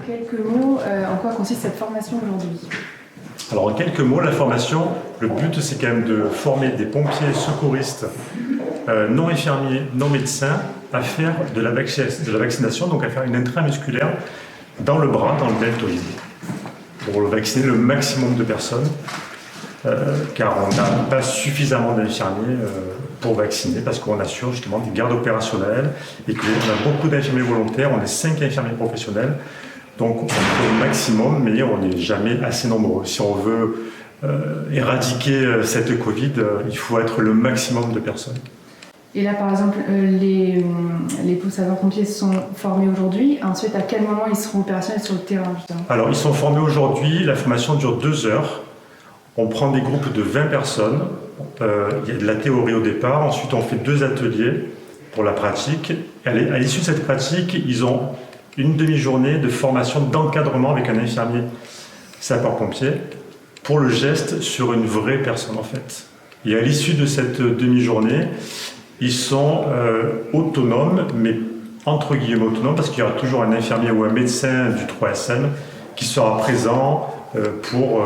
quelques mots, en quoi consiste cette formation aujourd'hui? Alors en quelques mots, la formation, le but c'est quand même de former des pompiers secouristes non infirmiers, non médecins à faire de la vaccination, donc à faire une intramusculaire dans le bras, dans le deltoïde, pour vacciner le maximum de personnes, car on n'a pas suffisamment d'infirmiers pour vacciner, parce qu'on assure justement des gardes opérationnelles et qu'on a beaucoup d'infirmiers volontaires, on est 5 infirmiers professionnels, donc on fait au maximum, mais on n'est jamais assez nombreux. Si on veut éradiquer cette Covid, il faut être le maximum de personnes. Et là, par exemple, les sapeurs-pompiers sont formés aujourd'hui. Ensuite, à quel moment ils seront opérationnels sur le terrain, justement? Alors, ils sont formés aujourd'hui. La formation dure 2 heures. On prend des groupes de 20 personnes. Il y a de la théorie au départ. Ensuite, on fait 2 ateliers pour la pratique. À l'issue de cette pratique, ils ont une demi-journée de formation d'encadrement avec un infirmier sapeur-pompier pour le geste sur une vraie personne, en fait. Et à l'issue de cette demi-journée, ils sont autonomes, mais entre guillemets autonomes, parce qu'il y aura toujours un infirmier ou un médecin du 3SM qui sera présent pour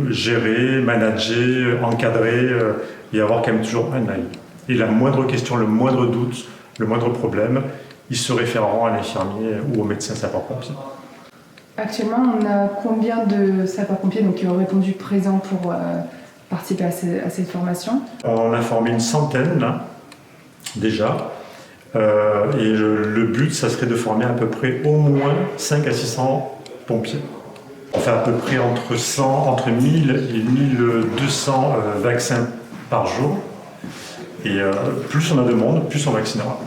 gérer, manager, encadrer et avoir quand même toujours un œil. Et la moindre question, le moindre doute, le moindre problème, ils se référeront à l'infirmier ou au médecin sapeur-pompier. Actuellement, on a combien de sapeurs-pompiers qui ont répondu présents pour participer à cette formation? On a formé une centaine là, déjà. Et le but, ça serait de former à peu près au moins 5 à 600 pompiers. On fait à peu près entre 1000 et 1200 vaccins par jour. Et plus on a de monde, plus on vaccinera.